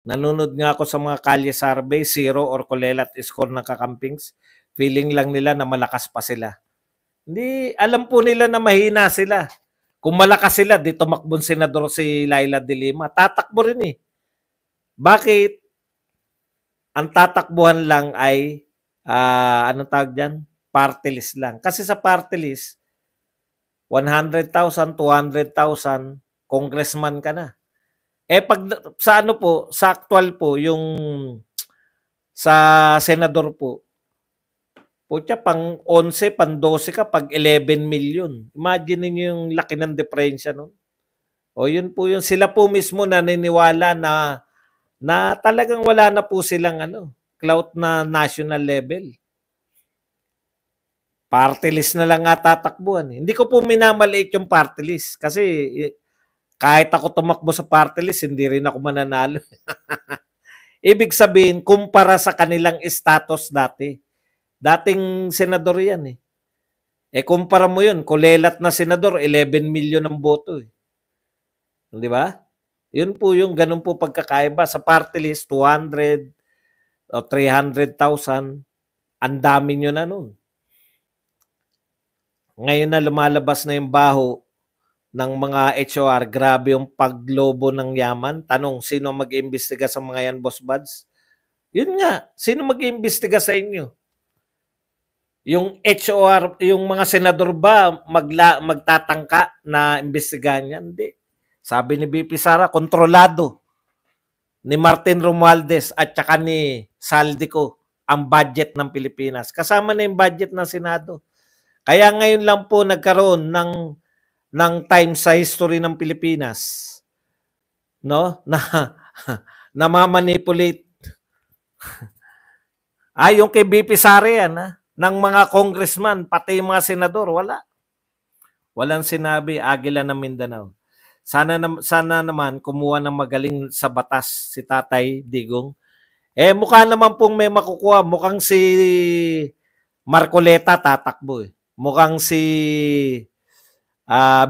Nanonood nga ako sa mga kalye survey, zero or kulelat score ng kakampings. Feeling lang nila na malakas pa sila. Hindi, alam po nila na mahina sila. Kung malakas sila, di tumakbong senador si Laila de Lima. Tatakbo rin eh. Bakit? Ang tatakbuhan lang ay, anong tawag dyan? Party list lang. Kasi sa party list, 100,000, 200,000, congressman ka na. Eh pag sa ano po, sa actual po, yung sa senador po, putya, pang 11, pang 12 ka, pag 11 million. Imagine niyo yung laki ng diferensya nun. O yun po yun. Sila po mismo naniniwala na talagang wala na po silang clout na national level. Party list na lang nga tatakbuhan. Hindi ko po minamaliit yung party list kasi kahit ako tumakbo sa party list, hindi rin ako mananalo. Ibig sabihin, kumpara sa kanilang status dati. Dating senador yan eh. Eh kumpara mo yun, kulelat na senador, 11 million ang boto eh. Di ba? Yun po yung ganun po pagkakaiba. Sa party list, 200 o 300,000, ang dami nyo na nun. Ngayon na lumalabas na yung baho ng mga HOR, grabe yung paglobo ng yaman. Tanong, sino mag-iimbestiga sa mga yan, Boss Buds? Yun nga, sino mag-iimbestiga sa inyo? Yung HOR, yung mga senador ba magtatangka na imbestigahan yan? Hindi. Sabi ni BP Sara, kontrolado ni Martin Romualdez at saka ni Saldico ang budget ng Pilipinas. Kasama na yung budget ng Senado. Kaya ngayon lang po nagkaroon ng time sa history ng Pilipinas, no? Na mamanipulate. Yung kay BP Sara yan, ng mga congressman, pati yung mga senador, wala. Walang sinabi, Agila ng Mindanao. Sana naman kumuha ng magaling sa batas si Tatay Digong. Eh mukha naman pong may makukuha. Mukhang si Marcoleta tatakbo eh. Mukhang si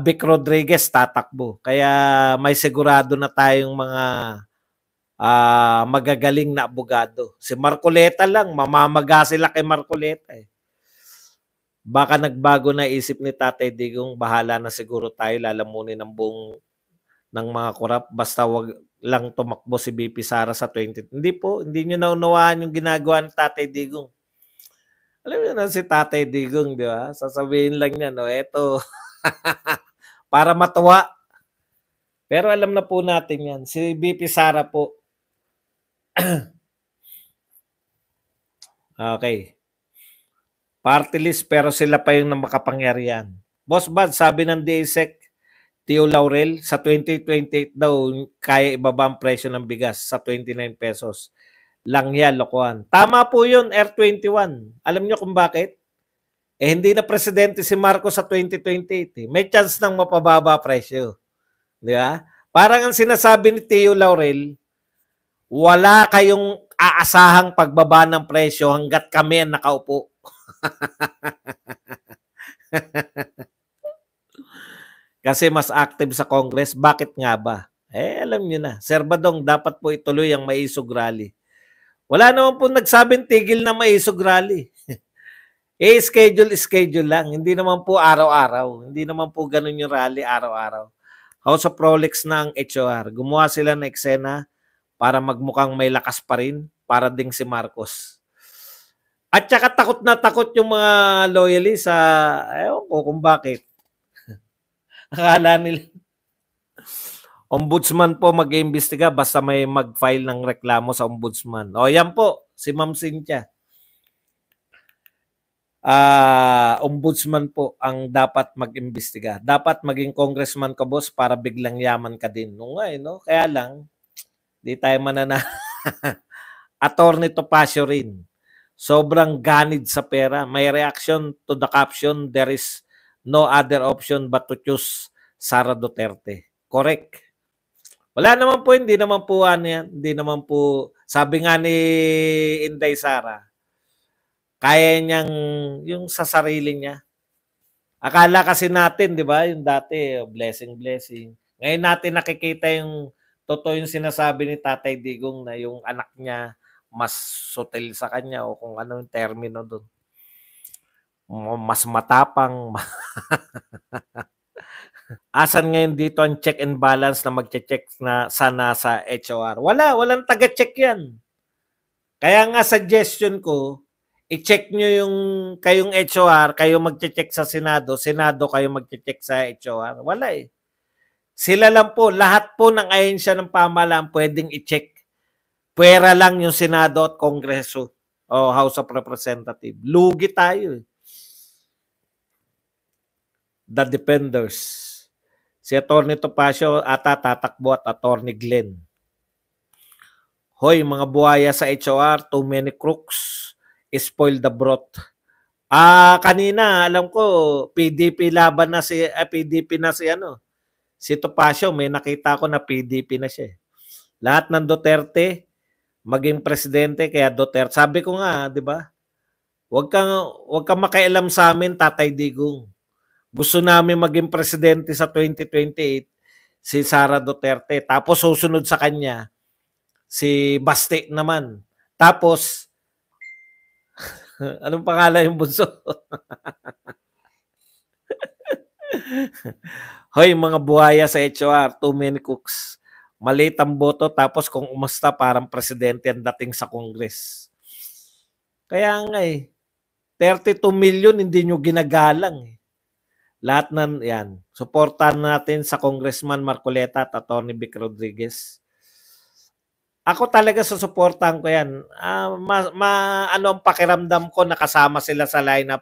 Vic Rodriguez tatakbo. Kaya may sigurado na tayong mga magagaling na abogado. Si Marcoleta lang, mamamaga sila kay Marcoleta eh. Baka nagbago na isip ni Tatay Digong, bahala na siguro tayo, lalamunin ng buong ng mga korap, basta wag lang tumakbo si BP Sara sa 20. Hindi po, hindi nyo naunawaan yung ginagawa ng Tatay Digong. Alam niyo na si Tatay Digong, di ba? Sasabihin lang niya, no, eto, para matuwa. Pero alam na po natin yan. Si BP Sara po, okay. Party list pero sila pa yung makapangyarihan. Boss Bad, sabi ng DSEC, Tio Laurel, sa 2028 daw kaya ibaba ang presyo ng bigas sa 29 pesos. Lang yan, lokohan. Tama po yun, R21. Alam nyo kung bakit? Eh hindi na presidente si Marcos sa 2028. May chance nang mapababa presyo. Di ba? Parang ang sinasabi ni Tio Laurel, wala kayong aasahang pagbaba ng presyo hanggat kami ang nakaupo. Kasi mas active sa Congress. Bakit nga ba? Eh, alam nyo na. Sir Badong, dapat po ituloy ang maisog rally. Wala naman po nagsabing tigil na maisog rally. Schedule lang. Hindi naman po araw-araw. Hindi naman po ganun yung rally araw-araw. House of Rolex na ang HOR. Gumawa sila ng eksena para magmukhang may lakas pa rin para ding si Marcos. At saka takot na takot yung mga loyalists sa ewan ko kung bakit. Akala nila ombudsman po mag-iimbestiga basta may mag-file ng reklamo sa ombudsman. O yan po, si Ma'am Cynthia. Ombudsman po ang dapat mag-imbestiga. Dapat maging congressman ka, boss, para biglang yaman ka din. No, no? Kaya lang, di tayo manana. Attorney Topacio rin. Sobrang ganid sa pera. May reaction to the caption, there is no other option but to choose Sara Duterte. Correct. Wala naman po, hindi naman po yan. Hindi naman po, sabi nga ni Inday Sara, kaya niyang yung sa sarili niya. Akala kasi natin, di ba, yung dati, blessing. Ngayon natin nakikita yung totoo yung sinasabi ni Tatay Digong na yung anak niya mas sutil sa kanya o kung ano yung termino doon. Mas matapang. Asan ngayon dito ang check and balance na magche-check na sana sa HOR? Walang taga-check yan. Kaya nga suggestion ko, i-check nyo yung kayong HOR, kayo magche-check sa Senado, Senado kayo magche-check sa HOR. Wala eh. Sila lang po, lahat po ng ahensya ng pamahalaan pwedeng i-check. Pwera lang yung Senado at Kongreso o House of Representatives. Lugi tayo eh. The Defenders. Si Atty. Topacio ata tatakbo at Atty. Glenn. Hoy, mga buhaya sa HOR, too many crooks, spoil the broth. Kanina, alam ko, PDP laban na si, PDP na si ano, si Topacio, may nakita ko na PDP na siya. Lahat ng Duterte, maging presidente, kaya Duterte. Sabi ko nga, di ba? Huwag kang makialam sa amin, Tatay Digong. Gusto namin maging presidente sa 2028, si Sara Duterte. Tapos susunod sa kanya, si Baste naman. Tapos, anong pangalan yung bunso? Hoy, mga buhaya sa HOR, too many cooks. Maliit ang boto, tapos kung umusta, parang presidente ang dating sa Congress. Kaya nga eh, 32 million hindi nyo ginagalang eh. Lahat ng yan, suportahan natin sa Congressman Marcoleta at Atty. Vic Rodriguez. Ako talaga susuportahan ko yan. Ano ang pakiramdam ko nakasama sila sa lineup.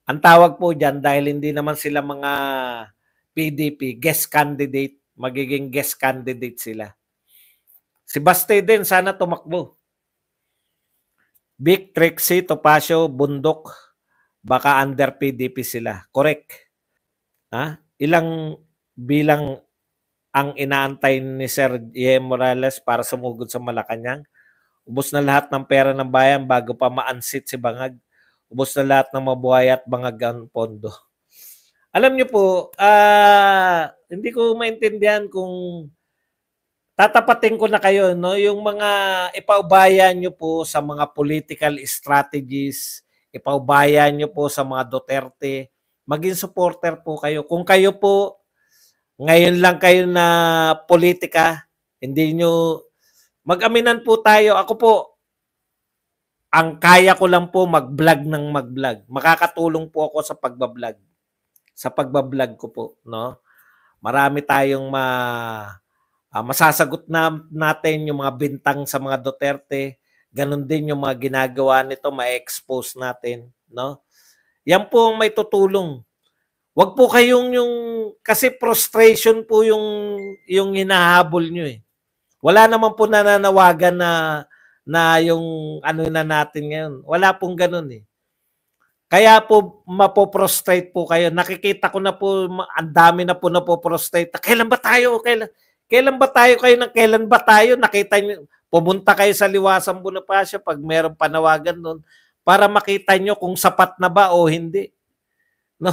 Ang tawag po dyan dahil hindi naman sila mga PDP, guest candidate. Magiging guest candidate sila. Si Baste din, sana tumakbo. Vic, Trixie, Topacio, Bundok, baka under PDP sila. Correct. Ilang bilang ang inaantay ni Sir J. Morales para sumugod sa Malacanang? Ubos na lahat ng pera ng bayan bago pa ma-unseat si Bangag. Ubos na lahat ng mabuhay at Bangag ang pondo. Alam niyo po, hindi ko maintindihan kung tatapatin ko na kayo, no? Yung mga ipaubayan niyo po sa mga political strategies, ipaubayan niyo po sa mga Duterte, maging supporter po kayo. Kung kayo po, ngayon lang kayo na politika, hindi nyo, mag-aminan po tayo. Ako po, ang kaya ko lang po mag-vlog ng mag-vlog. Makakatulong po ako sa pagbablog. Sa pagbablog ko po, no? Marami tayong masasagot natin yung mga bintang sa mga Duterte. Ganon din yung mga ginagawa nito, ma-expose natin, no? Yan po ang may tutulong. Wag po kayong kasi frustration po yung hinahabol nyo eh. Wala naman po nananawagan na yung ano na natin ngayon. Wala pong ganun eh. Kaya po mapoprostrate po kayo. Nakikita ko na po, ang dami na po napoprostrate. Kailan ba tayo? Kailan ba tayo kayo ng kailan ba tayo? Nakita niyo, pumunta kayo sa Liwasang Bonifacio pag mayroong panawagan doon para makita nyo kung sapat na ba o hindi. No?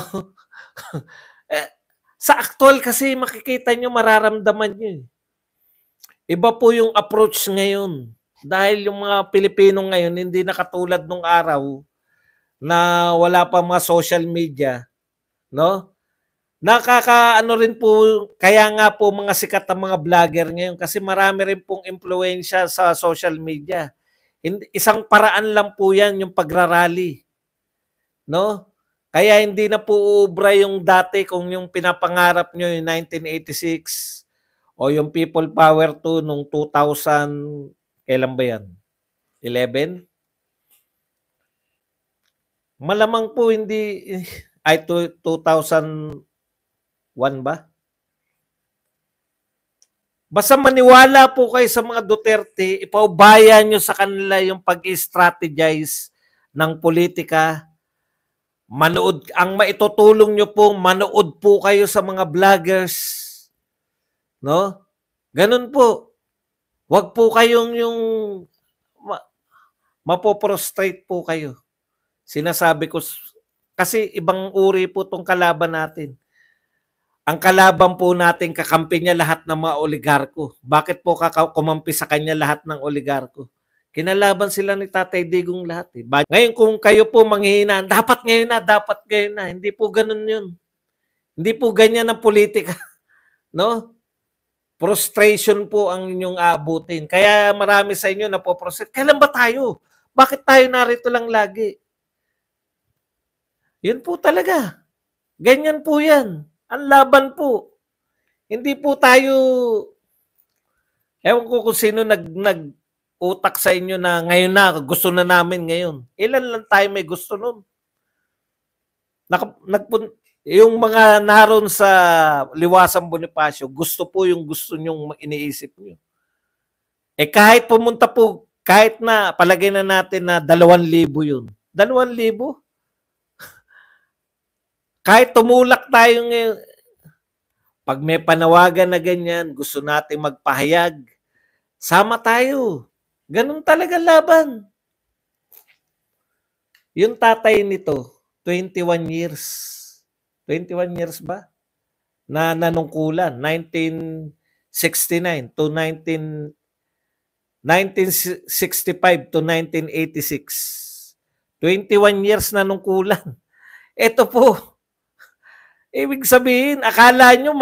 Sa actual kasi makikita nyo, mararamdaman nyo. Iba po yung approach ngayon. Dahil yung mga Pilipino ngayon hindi na katulad nung araw na wala pa mga social media, no? Nakakaano rin po, kaya nga po mga sikat na mga vlogger ngayon kasi marami rin pong impluwensya sa social media. Isang paraan lang po yan yung pagrarally, no? Kaya hindi na po ubra yung dati kung yung pinapangarap nyo yung 1986 o yung People Power 2 nung 2000, kailan ba yan? 11? Malamang po hindi, ay 2001 ba? Basta maniwala po kayo sa mga Duterte, ipaubayan nyo sa kanila yung pag-strategize ng politika. Manood, ang maitutulong nyo po, manood po kayo sa mga vloggers. No? Ganun po. Wag po kayong yung mapoprostrate po kayo. Sinasabi ko, kasi ibang uri po tong kalaban natin. Ang kalaban po natin, kakampi niya lahat ng mga oligarko. Bakit po kumampi sa kanya lahat ng oligarko? Kinalaban sila ni Tatay Digong lahat. Eh. Ngayon kung kayo po manghihinaan, dapat ngayon na, dapat ngayon na. Hindi po ganun yun. Hindi po ganyan ang politika. No? Frustration po ang inyong aabutin. Kaya marami sa inyo na po frustrate. Kailan ba tayo? Bakit tayo narito lang lagi? Yun po talaga. Ganyan po yan. Ang laban po. Hindi po tayo, ewan ko kung sino nag-utak sa inyo na ngayon na, gusto na namin ngayon. Ilan lang tayo may gusto nun? Yung mga naroon sa Liwasang Bonifacio, gusto po yung gusto nyong iniisip nyo. Eh kahit pumunta po, kahit na palagay na natin na 2,000 yun. 2,000? Kahit tumulak tayo ngayon, pag may panawagan na ganyan, gusto natin magpahayag, sama tayo. Ganun talaga laban. Yung tatay nito, 21 years. 21 years ba? Na nanungkulan. 1965 to 1986. 21 years nanungkulan. Ito po, ibig sabihin, akala nyo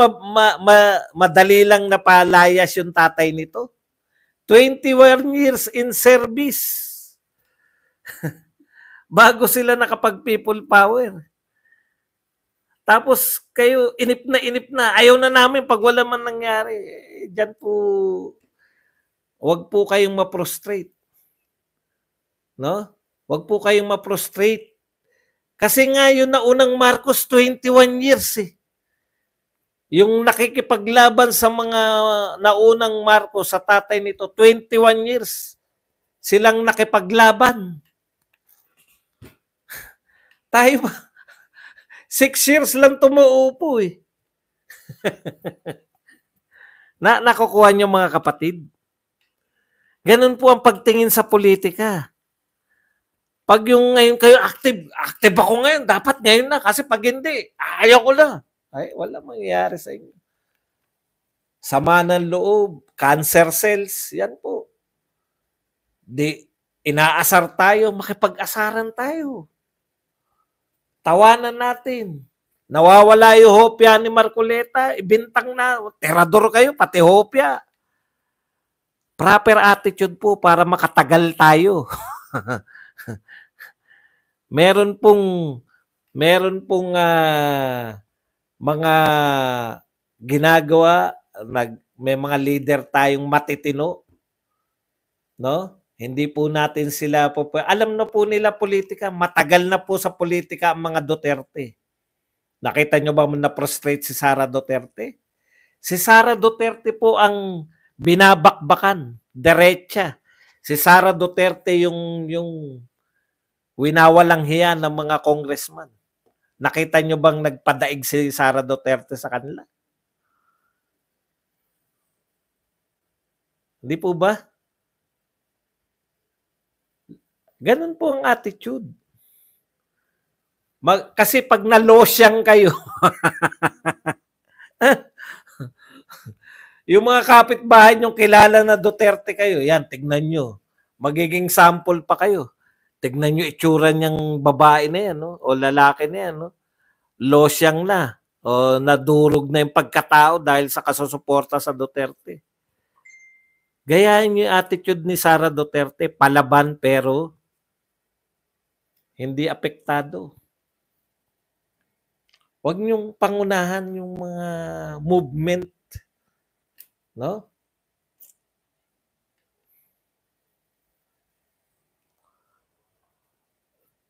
madali lang napalayas yung tatay nito. 21 years in service. Bago sila nakapag-people power. Tapos kayo, inip na. Ayaw na namin pag wala man nangyari. Diyan po, wag po kayong ma-frustrate. No? Wag po kayong ma-frustrate. Kasi nga yun na unang Marcos, 21 years eh. Yung nakikipaglaban sa mga naunang Marcos sa tatay nito, 21 years. Silang nakipaglaban. Tayo ba? 6 years lang tumuupo eh. Nakukuha niyo mga kapatid? Ganun po ang pagtingin sa politika. Pag yung ngayon kayo active ako ngayon, dapat ngayon na. Kasi pag hindi, ayaw ko na. Ay, wala mangyayari sa inyo. Sama ng loob, cancer cells, yan po. Inaasar tayo, makipag-asaran tayo. Tawanan natin. Nawawala yung hopya ni Marcoleta, ibintang na, terador kayo, pati hopya. Proper attitude po para makatagal tayo. meron pong mga ginagawa, may mga leader tayong matitino, no? Hindi po natin sila po, alam na po nila politika, matagal na po sa politika ang mga Duterte. Nakita nyo ba na-frustrate si Sara Duterte? Si Sara Duterte po ang binabakbakan, derecha. Si Sara Duterte yung winawalang hiya ng mga congressman. Nakita nyo bang nagpadaig si Sara Duterte sa kanila? Hindi po ba? Ganun po ang attitude. Kasi pag nalosyang kayo, yung mga kapitbahay nyong kilala na Duterte kayo, yan, tignan nyo. Magiging sample pa kayo. Tignan nyo itsura niyang babae na yan, no? O lalaki na yan. No? Losyang na. O nadurog na yung pagkatao dahil sa kasusuporta sa Duterte. Gayahin yung attitude ni Sara Duterte, palaban pero hindi apektado. Huwag niyong pangunahan yung mga movement, no?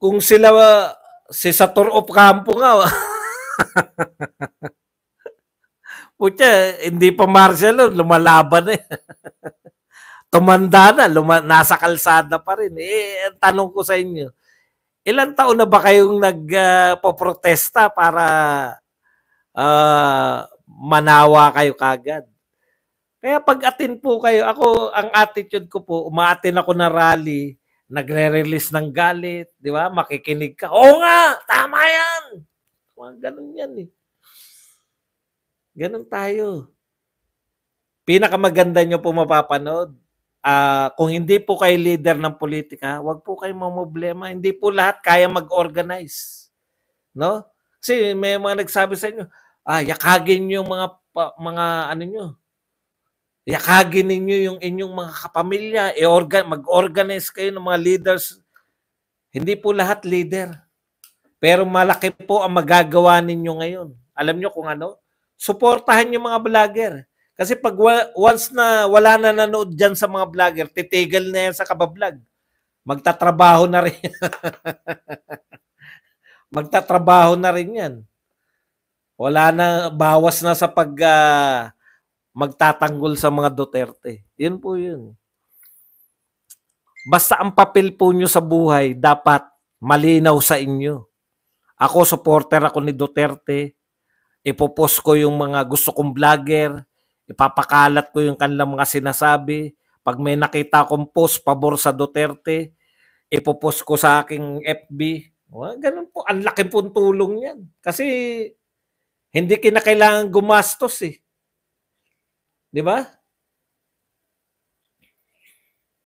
Kung sila, si Sator of Campo nga, putya, hindi pa martial, lumalaban eh. Tumanda na, nasa kalsada pa rin. Eh, tanong ko sa inyo, ilang taon na ba kayong nagpo-protesta para manawa kayo kagad? Kaya pag-attend po kayo, ang attitude ko po, uma-attend ako na rally, nagre-release ng galit, di ba? Makikinig ka. Oo nga, tama yan. Mga ganun yan eh. Ganun tayo. Pinakamaganda nyo po mapapanood, kung hindi po kayo leader ng politika, wag po kayong mamroblema. Hindi po lahat kaya mag-organize. No? Kasi may mga nagsabi sa inyo, yakagin nyo mga ano nyo. Yakagin ninyo yung inyong mga kapamilya. Mag-organize kayo ng mga leaders. Hindi po lahat leader. Pero malaki po ang magagawa ninyo ngayon. Alam nyo kung ano? Suportahan yung mga vlogger. Kasi pag once na wala na nanood dyan sa mga vlogger, titigil na yan sa kabablog. Magtatrabaho na rin. Magtatrabaho na rin yan. Wala na, bawas na sa magtatanggol sa mga Duterte. Yun po yun. Basta ang papel po nyo sa buhay, dapat malinaw sa inyo. Ako, supporter ako ni Duterte. Ipopost ko yung mga gusto kong vlogger. Ipapakalat ko yung kanilang mga sinasabi. Pag may nakita akong post pabor sa Duterte, ipopost ko sa aking FB. Ganun po. Ang laki pong tulong yan. Kasi hindi kinakailangan gumastos eh. Di ba?